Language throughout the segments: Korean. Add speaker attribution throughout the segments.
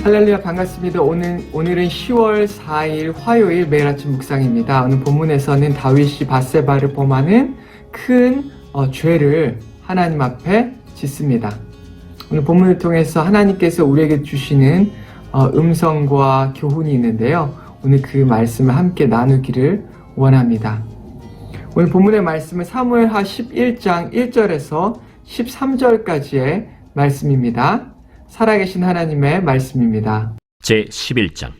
Speaker 1: 할렐루야, 반갑습니다. 오늘은 10월 4일 화요일 매일 아침 묵상입니다. 오늘 본문에서는 다윗이 밧세바를 범하는 큰 죄를 하나님 앞에 짓습니다. 오늘 본문을 통해서 하나님께서 우리에게 주시는 음성과 교훈이 있는데요. 오늘 그 말씀을 함께 나누기를 원합니다. 오늘 본문의 말씀은 사무엘하 11장 1절에서 13절까지의 말씀입니다. 살아계신 하나님의 말씀입니다.
Speaker 2: 제 11장.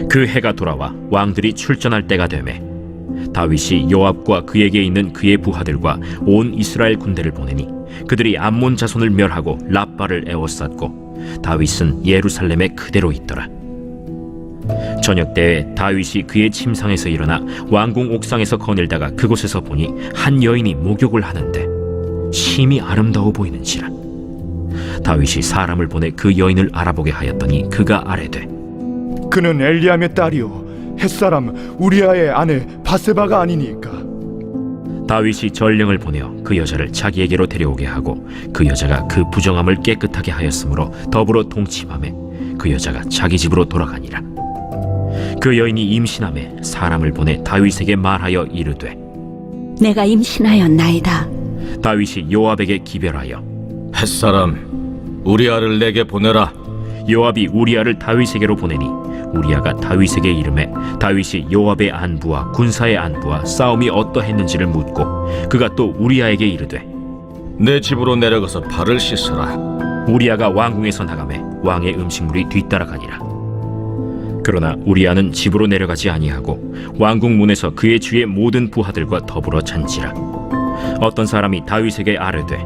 Speaker 2: 그 해가 돌아와 왕들이 출전할 때가 되매 다윗이 요압과 그에게 있는 그의 부하들과 온 이스라엘 군대를 보내니 그들이 암몬 자손을 멸하고 랍바를 에워쌌고 다윗은 예루살렘에 그대로 있더라. 저녁 때에 다윗이 그의 침상에서 일어나 왕궁 옥상에서 거닐다가 그곳에서 보니 한 여인이 목욕을 하는데 심히 아름다워 보이는지라. 다윗이 사람을 보내 그 여인을 알아보게 하였더니 그가 아뢰되
Speaker 3: 그는 엘리암의 딸이요 햇사람 우리아의 아내 밧세바가 아니니까.
Speaker 2: 다윗이 전령을 보내어 그 여자를 자기에게로 데려오게 하고 그 여자가 그 부정함을 깨끗하게 하였으므로 더불어 동침하매 그 여자가 자기 집으로 돌아가니라. 그 여인이 임신하매 사람을 보내 다윗에게 말하여 이르되
Speaker 4: 내가 임신하였나이다.
Speaker 2: 다윗이 요압에게 기별하여
Speaker 5: 햇사람 우리아를 내게 보내라.
Speaker 2: 요압이 우리아를 다윗에게로 보내니 우리아가 다윗에게 이르매 다윗이 요압의 안부와 군사의 안부와 싸움이 어떠했는지를 묻고 그가 또 우리아에게 이르되
Speaker 5: 내 집으로 내려가서 발을 씻어라.
Speaker 2: 우리아가 왕궁에서 나가매 왕의 음식물이 뒤따라가니라. 그러나 우리아는 집으로 내려가지 아니하고 왕궁 문에서 그의 주의 모든 부하들과 더불어 잔지라. 어떤 사람이 다윗에게 아뢰되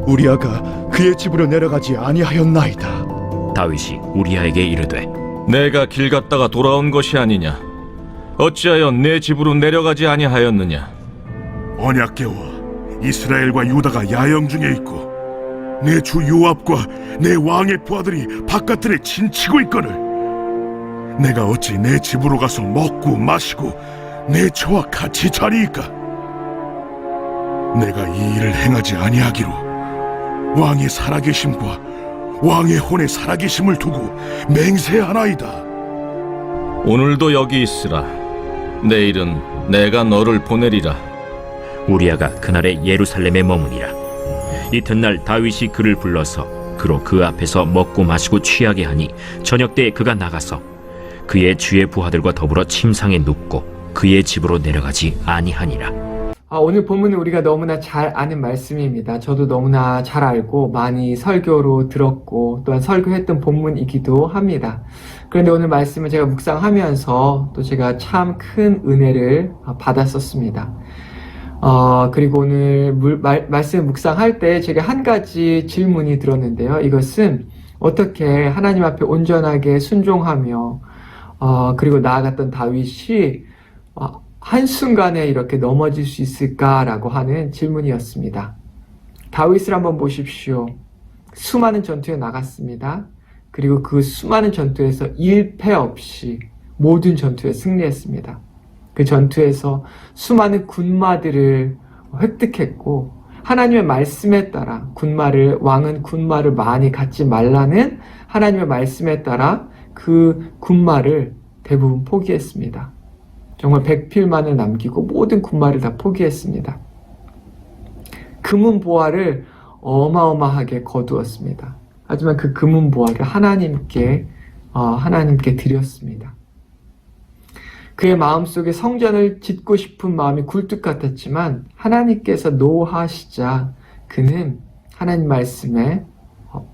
Speaker 3: 우리아가 그의 집으로 내려가지 아니하였나이다.
Speaker 2: 다윗이 우리아에게 이르되
Speaker 5: 내가 길 갔다가 돌아온 것이 아니냐. 어찌하여 내 집으로 내려가지 아니하였느냐.
Speaker 6: 언약궤와 이스라엘과 유다가 야영 중에 있고 내 주 요압과 내 왕의 부하들이 바깥들에 진치고 있거늘 내가 어찌 내 집으로 가서 먹고 마시고 내 처와 같이 자리이까. 내가 이 일을 행하지 아니하기로 왕의 살아계심과 왕의 혼의 살아계심을 두고 맹세하나이다.
Speaker 5: 오늘도 여기 있으라. 내일은 내가 너를 보내리라.
Speaker 2: 우리아가 그날에 예루살렘에 머무니라. 이튿날 다윗이 그를 불러서 그로 그 앞에서 먹고 마시고 취하게 하니 저녁 때에 그가 나가서 그의 주의 부하들과 더불어 침상에 눕고 그의 집으로 내려가지 아니하니라.
Speaker 1: 오늘 본문은 우리가 너무나 잘 아는 말씀입니다. 저도 너무나 잘 알고 많이 설교로 들었고 또한 설교했던 본문이기도 합니다. 그런데 오늘 말씀을 제가 묵상하면서 또 제가 참 큰 은혜를 받았었습니다. 그리고 오늘 말씀 묵상할 때 제가 한 가지 질문이 들었는데요. 이것은 어떻게 하나님 앞에 온전하게 순종하며 그리고 나아갔던 다윗이 한순간에 이렇게 넘어질 수 있을까라고 하는 질문이었습니다. 다윗을 한번 보십시오. 수많은 전투에 나갔습니다. 그리고 그 수많은 전투에서 일패 없이 모든 전투에 승리했습니다. 그 전투에서 수많은 군마들을 획득했고 하나님의 말씀에 따라 왕은 군마를 많이 갖지 말라는 하나님의 말씀에 따라 그 군마를 대부분 포기했습니다. 정말 100필만을 남기고 모든 군마를 다 포기했습니다. 금은 보화를 어마어마하게 거두었습니다. 하지만 그 금은 보화를 하나님께 드렸습니다. 그의 마음속에 성전을 짓고 싶은 마음이 굴뚝 같았지만 하나님께서 노하시자 그는 하나님 말씀에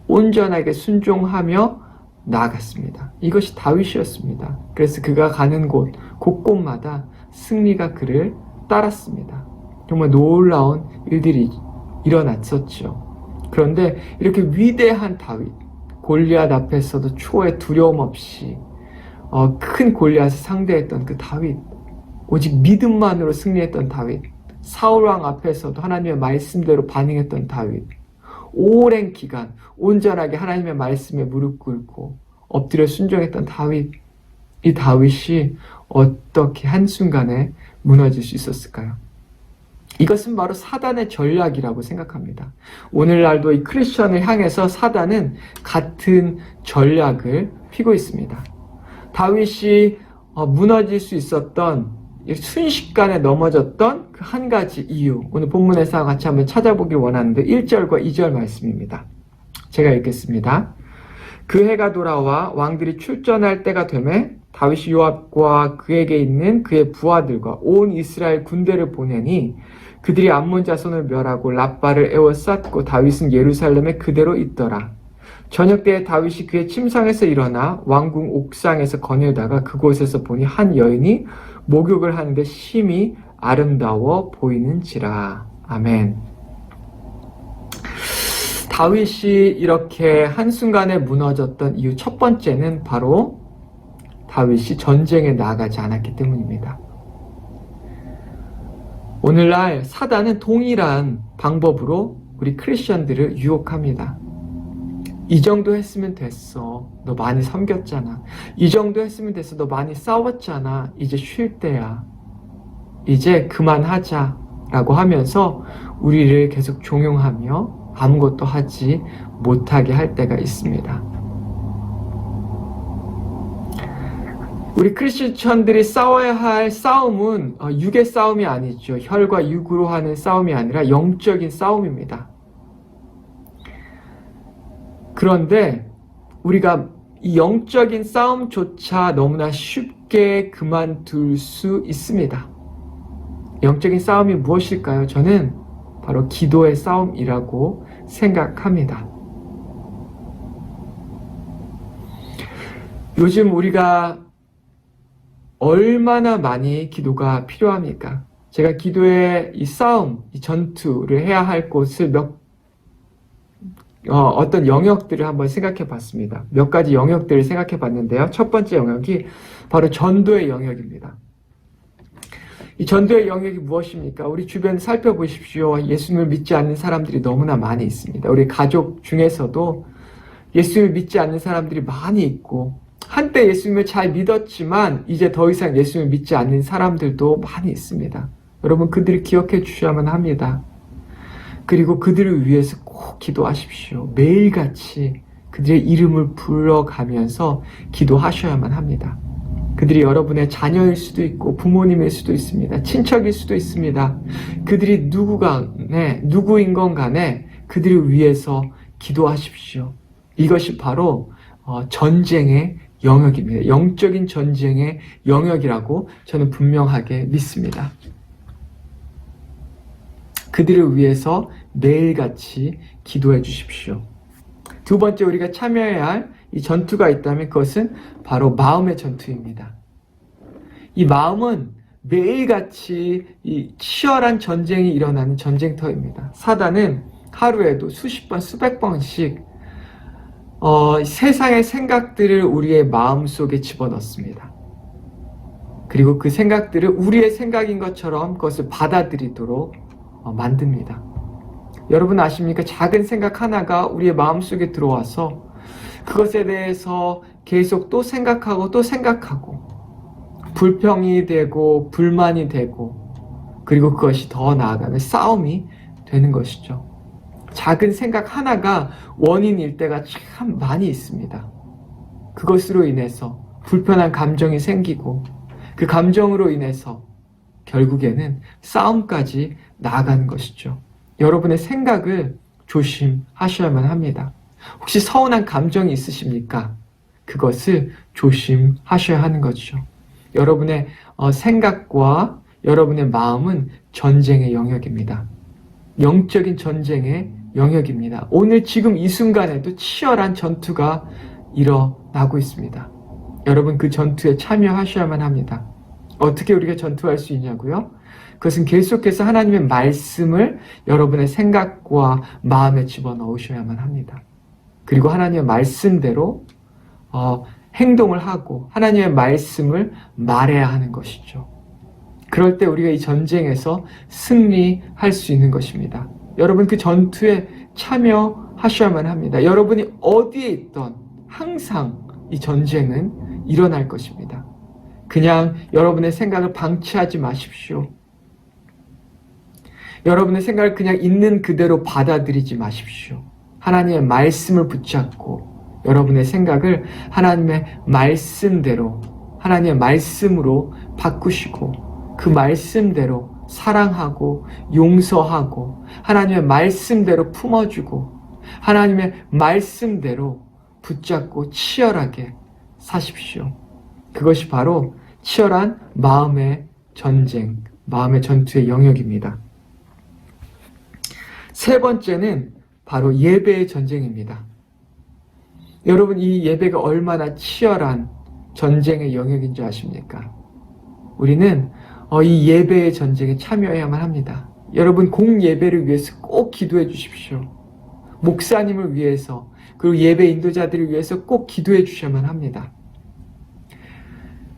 Speaker 1: 온전하게 순종하며 나아갔습니다. 이것이 다윗이었습니다. 그래서 그가 가는 곳곳마다 승리가 그를 따랐습니다. 정말 놀라운 일들이 일어났었죠. 그런데 이렇게 위대한 다윗, 골리앗 앞에서도 초에 두려움 없이 큰 골리앗을 상대했던 그 다윗, 오직 믿음만으로 승리했던 다윗, 사울왕 앞에서도 하나님의 말씀대로 반응했던 다윗, 오랜 기간 온전하게 하나님의 말씀에 무릎 꿇고 엎드려 순종했던 다윗, 이 다윗이 어떻게 한순간에 무너질 수 있었을까요? 이것은 바로 사단의 전략이라고 생각합니다. 오늘날도 이 크리스천을 향해서 사단은 같은 전략을 피고 있습니다. 다윗이 무너질 수 있었던, 순식간에 넘어졌던 그 한 가지 이유, 오늘 본문에서 같이 한번 찾아보길 원하는데 1절과 2절 말씀입니다. 제가 읽겠습니다. 그 해가 돌아와 왕들이 출전할 때가 되매 다윗이 요압과 그에게 있는 그의 부하들과 온 이스라엘 군대를 보내니 그들이 암몬 자손을 멸하고 랍바를 에워쌌고 다윗은 예루살렘에 그대로 있더라. 저녁 때에 다윗이 그의 침상에서 일어나 왕궁 옥상에서 거닐다가 그곳에서 보니 한 여인이 목욕을 하는데 심히 아름다워 보이는지라. 아멘. 다윗이 이렇게 한순간에 무너졌던 이유 첫 번째는 바로 다윗이 전쟁에 나가지 않았기 때문입니다. 오늘날 사단은 동일한 방법으로 우리 크리스천들을 유혹합니다. 이 정도 했으면 됐어. 너 많이 섬겼잖아. 이 정도 했으면 됐어. 너 많이 싸웠잖아. 이제 쉴 때야. 이제 그만하자. 라고 하면서 우리를 계속 종용하며 아무것도 하지 못하게 할 때가 있습니다. 우리 크리스천들이 싸워야 할 싸움은 육의 싸움이 아니죠. 혈과 육으로 하는 싸움이 아니라 영적인 싸움입니다. 그런데 우리가 이 영적인 싸움조차 너무나 쉽게 그만둘 수 있습니다. 영적인 싸움이 무엇일까요? 저는 바로 기도의 싸움이라고 생각합니다. 요즘 우리가 얼마나 많이 기도가 필요합니까? 제가 기도의 이 싸움, 이 전투를 해야 할 곳을 어떤 영역들을 한번 생각해 봤습니다. 몇 가지 영역들을 생각해 봤는데요. 첫 번째 영역이 바로 전도의 영역입니다. 이 전도의 영역이 무엇입니까? 우리 주변 살펴보십시오. 예수님을 믿지 않는 사람들이 너무나 많이 있습니다. 우리 가족 중에서도 예수님을 믿지 않는 사람들이 많이 있고, 한때 예수님을 잘 믿었지만 이제 더 이상 예수님을 믿지 않는 사람들도 많이 있습니다. 여러분, 그들을 기억해 주셔야만 합니다. 그리고 그들을 위해서 꼭 기도하십시오. 매일같이 그들의 이름을 불러가면서 기도하셔야만 합니다. 그들이 여러분의 자녀일 수도 있고 부모님일 수도 있습니다. 친척일 수도 있습니다. 그들이 누구인 건 간에 그들을 위해서 기도하십시오. 이것이 바로 전쟁의 영역입니다. 영적인 전쟁의 영역이라고 저는 분명하게 믿습니다. 그들을 위해서 매일같이 기도해 주십시오. 두 번째, 우리가 참여해야 할 이 전투가 있다면 그것은 바로 마음의 전투입니다. 이 마음은 매일같이 이 치열한 전쟁이 일어나는 전쟁터입니다. 사단은 하루에도 수십 번, 수백 번씩 세상의 생각들을 우리의 마음속에 집어넣습니다. 그리고 그 생각들을 우리의 생각인 것처럼 그것을 받아들이도록 만듭니다. 여러분 아십니까? 작은 생각 하나가 우리의 마음속에 들어와서 그것에 대해서 계속 또 생각하고 또 생각하고 불평이 되고 불만이 되고, 그리고 그것이 더 나아가면 싸움이 되는 것이죠. 작은 생각 하나가 원인일 때가 참 많이 있습니다. 그것으로 인해서 불편한 감정이 생기고 그 감정으로 인해서 결국에는 싸움까지 나아가는 것이죠. 여러분의 생각을 조심하셔야만 합니다. 혹시 서운한 감정이 있으십니까? 그것을 조심하셔야 하는 거죠. 여러분의 생각과 여러분의 마음은 전쟁의 영역입니다. 영적인 전쟁의 영역입니다. 오늘 지금 이 순간에도 치열한 전투가 일어나고 있습니다. 여러분, 그 전투에 참여하셔야만 합니다. 어떻게 우리가 전투할 수 있냐고요? 그것은 계속해서 하나님의 말씀을 여러분의 생각과 마음에 집어넣으셔야만 합니다. 그리고 하나님의 말씀대로 행동을 하고 하나님의 말씀을 말해야 하는 것이죠. 그럴 때 우리가 이 전쟁에서 승리할 수 있는 것입니다. 여러분, 그 전투에 참여하셔야만 합니다. 여러분이 어디에 있던 항상 이 전쟁은 일어날 것입니다. 그냥 여러분의 생각을 방치하지 마십시오. 여러분의 생각을 그냥 있는 그대로 받아들이지 마십시오. 하나님의 말씀을 붙잡고 여러분의 생각을 하나님의 말씀대로, 하나님의 말씀으로 바꾸시고 그 말씀대로 사랑하고 용서하고 하나님의 말씀대로 품어주고 하나님의 말씀대로 붙잡고 치열하게 사십시오. 그것이 바로 치열한 마음의 전쟁, 마음의 전투의 영역입니다. 세 번째는 바로 예배의 전쟁입니다. 여러분, 이 예배가 얼마나 치열한 전쟁의 영역인 줄 아십니까? 우리는 이 예배의 전쟁에 참여해야만 합니다. 여러분, 공예배를 위해서 꼭 기도해 주십시오. 목사님을 위해서, 그리고 예배 인도자들을 위해서 꼭 기도해 주셔야만 합니다.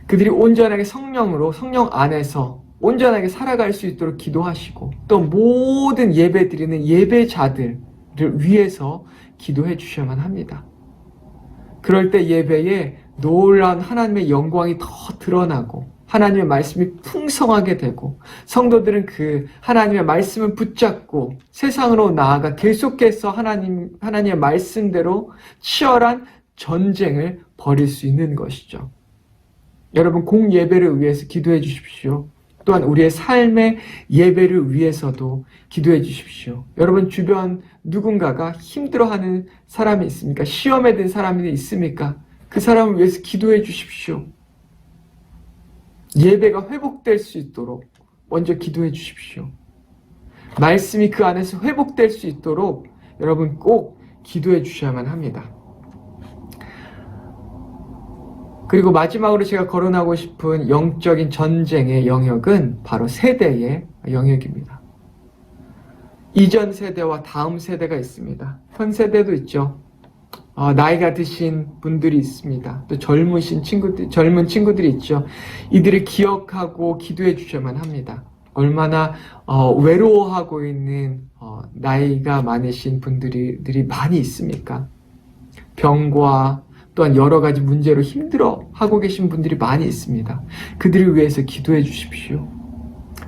Speaker 1: 그들이 온전하게 성령으로, 성령 안에서 온전하게 살아갈 수 있도록 기도하시고 또 모든 예배 드리는 예배자들을 위해서 기도해 주셔야만 합니다. 그럴 때 예배에 놀라운 하나님의 영광이 더 드러나고 하나님의 말씀이 풍성하게 되고 성도들은 그 하나님의 말씀을 붙잡고 세상으로 나아가 계속해서 하나님의 말씀대로 치열한 전쟁을 벌일 수 있는 것이죠. 여러분, 공예배를 위해서 기도해 주십시오. 또한 우리의 삶의 예배를 위해서도 기도해 주십시오. 여러분 주변 누군가가 힘들어하는 사람이 있습니까? 시험에 든 사람이 있습니까? 그 사람을 위해서 기도해 주십시오. 예배가 회복될 수 있도록 먼저 기도해 주십시오. 말씀이 그 안에서 회복될 수 있도록 여러분 꼭 기도해 주셔야만 합니다. 그리고 마지막으로 제가 거론하고 싶은 영적인 전쟁의 영역은 바로 세대의 영역입니다. 이전 세대와 다음 세대가 있습니다. 현 세대도 있죠. 나이가 드신 분들이 있습니다. 또 젊은 친구들이 있죠. 이들을 기억하고 기도해 주셔야만 합니다. 얼마나 외로워하고 있는 나이가 많으신 분들이 많이 있습니까? 병과 또한 여러 가지 문제로 힘들어하고 계신 분들이 많이 있습니다. 그들을 위해서 기도해 주십시오.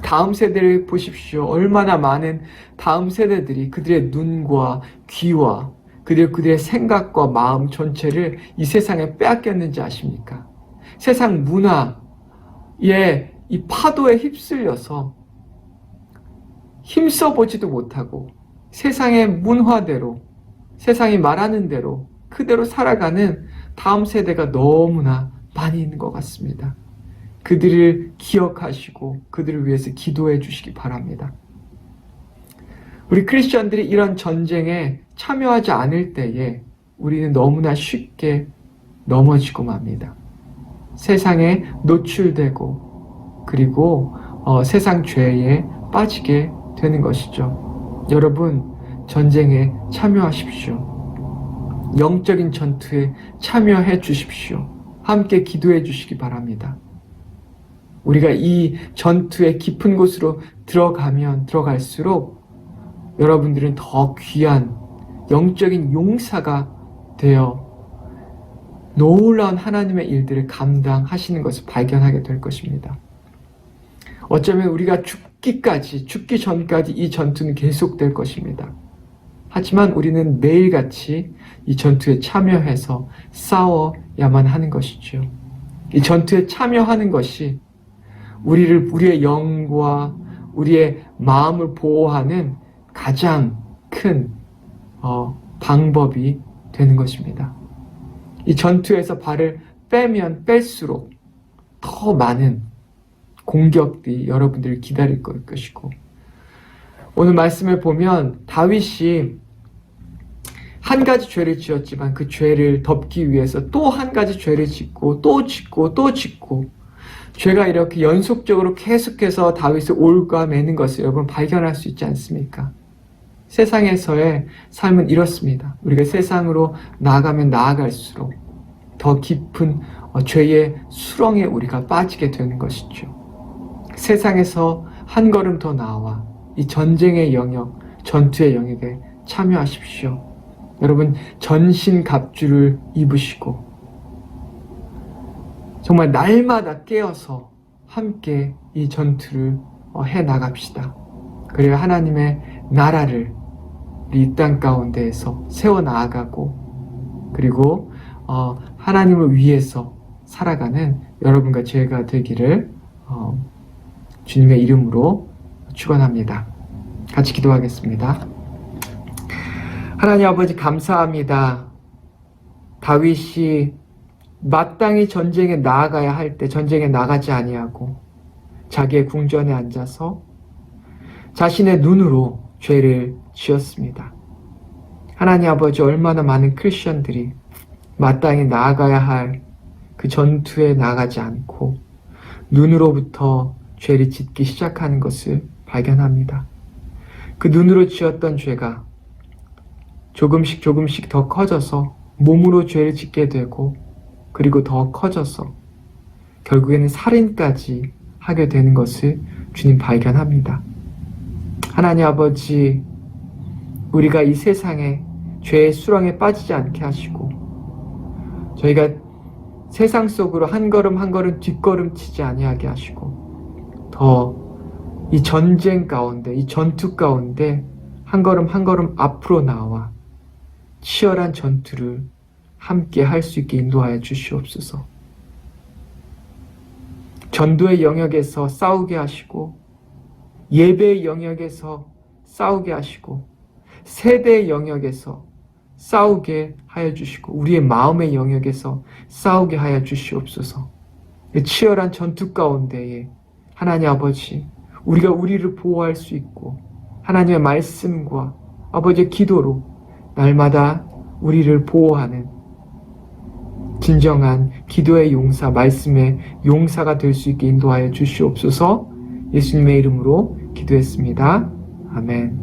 Speaker 1: 다음 세대를 보십시오. 얼마나 많은 다음 세대들이 그들의 눈과 귀와 그들의 생각과 마음 전체를 이 세상에 빼앗겼는지 아십니까? 세상 문화의 이 파도에 휩쓸려서 힘써보지도 못하고 세상의 문화대로, 세상이 말하는 대로 그대로 살아가는 다음 세대가 너무나 많이 있는 것 같습니다. 그들을 기억하시고 그들을 위해서 기도해 주시기 바랍니다. 우리 크리스천들이 이런 전쟁에 참여하지 않을 때에 우리는 너무나 쉽게 넘어지고 맙니다. 세상에 노출되고 그리고 세상 죄에 빠지게 되는 것이죠. 여러분, 전쟁에 참여하십시오. 영적인 전투에 참여해 주십시오. 함께 기도해 주시기 바랍니다. 우리가 이 전투의 깊은 곳으로 들어가면 들어갈수록 여러분들은 더 귀한 영적인 용사가 되어 놀라운 하나님의 일들을 감당하시는 것을 발견하게 될 것입니다. 어쩌면 우리가 죽기 전까지 이 전투는 계속될 것입니다. 하지만 우리는 매일같이 이 전투에 참여해서 싸워야만 하는 것이죠. 이 전투에 참여하는 것이 우리의 영과 우리의 마음을 보호하는 가장 큰 방법이 되는 것입니다. 이 전투에서 발을 빼면 뺄수록 더 많은 공격들이 여러분들을 기다릴 것이고, 오늘 말씀을 보면 다윗이 한 가지 죄를 지었지만 그 죄를 덮기 위해서 또 한 가지 죄를 짓고 또 짓고 죄가 이렇게 연속적으로 계속해서 다윗을 올가매는 것을 여러분 발견할 수 있지 않습니까? 세상에서의 삶은 이렇습니다. 우리가 세상으로 나아가면 나아갈수록 더 깊은 죄의 수렁에 우리가 빠지게 되는 것이죠. 세상에서 한 걸음 더 나아와 이 전쟁의 영역, 전투의 영역에 참여하십시오. 여러분, 전신갑주를 입으시고 정말 날마다 깨어서 함께 이 전투를 해 나갑시다. 그리고 하나님의 나라를 이 땅 가운데에서 세워나가고 그리고 하나님을 위해서 살아가는 여러분과 제가 되기를 주님의 이름으로 축원합니다. 같이 기도하겠습니다. 하나님 아버지 감사합니다. 다윗이 마땅히 전쟁에 나아가야 할 때 전쟁에 나가지 아니하고 자기의 궁전에 앉아서 자신의 눈으로 죄를 지었습니다. 하나님 아버지 얼마나 많은 크리스천들이 마땅히 나아가야 할 그 전투에 나가지 않고 눈으로부터 죄를 짓기 시작하는 것을 발견합니다. 그 눈으로 지었던 죄가 조금씩 더 커져서 몸으로 죄를 짓게 되고 그리고 더 커져서 결국에는 살인까지 하게 되는 것을 주님 발견합니다. 하나님 아버지, 우리가 이 세상에 죄의 수렁에 빠지지 않게 하시고 저희가 세상 속으로 한 걸음 한 걸음 뒷걸음치지 아니하게 하시고 더 이 전쟁 가운데, 이 전투 가운데 한 걸음 한 걸음 앞으로 나와 치열한 전투를 함께 할 수 있게 인도하여 주시옵소서. 전도의 영역에서 싸우게 하시고 예배의 영역에서 싸우게 하시고 세대의 영역에서 싸우게 하여 주시고 우리의 마음의 영역에서 싸우게 하여 주시옵소서. 치열한 전투 가운데에 하나님 아버지, 우리가 우리를 보호할 수 있고 하나님의 말씀과 아버지의 기도로 날마다 우리를 보호하는 진정한 기도의 용사, 말씀의 용사가 될 수 있게 인도하여 주시옵소서. 예수님의 이름으로 기도했습니다. 아멘.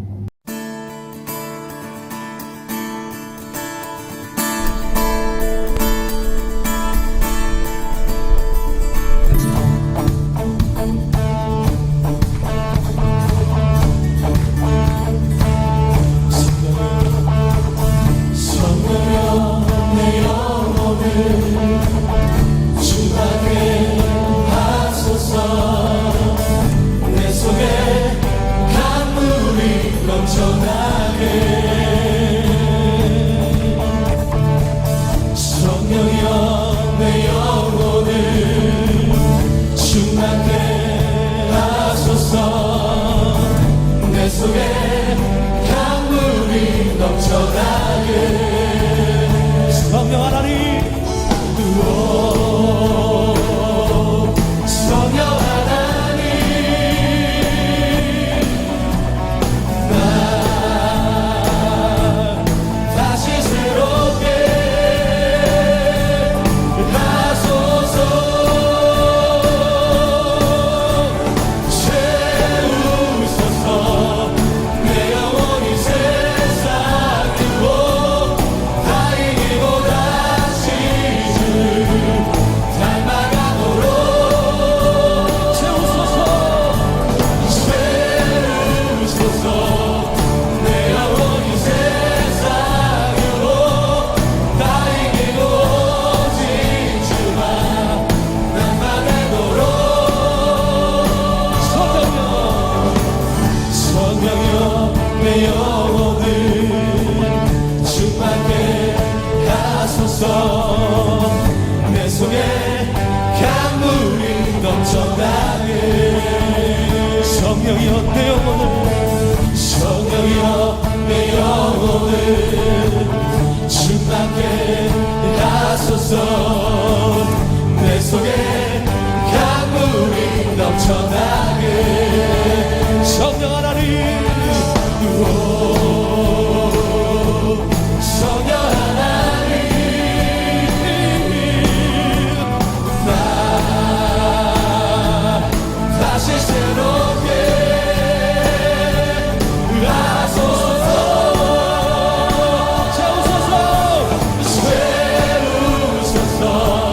Speaker 7: 채우소서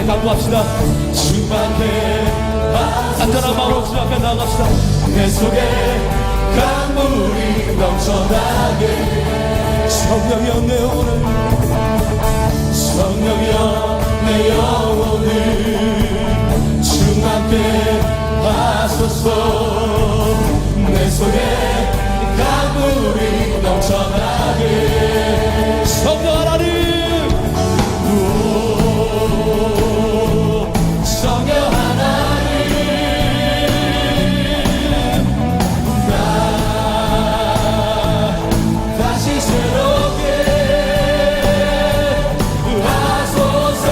Speaker 7: 강구합시다. 주밖에 안전한 마음으로 주 앞에 나갑시다. 내 속에 강물이 넘쳐나게 성령이여 내 영혼을 성령이여 내 영혼을 주 앞에 하소서. 내 속에 강물이 넘쳐나게 성령 하나님 성령 하나님 나 다시 새롭게 하소서.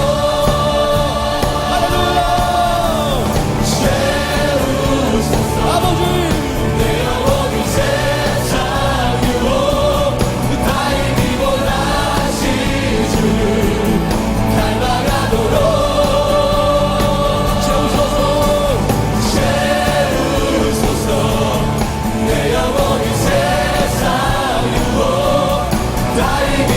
Speaker 7: 할렐루야 채우소서. 아버지 내 영혼이 세상 유혹 다 이기고 다시 주를 닮아가도록 채우소서. 채우소서. 내 영혼이 세상 유혹 다 이기고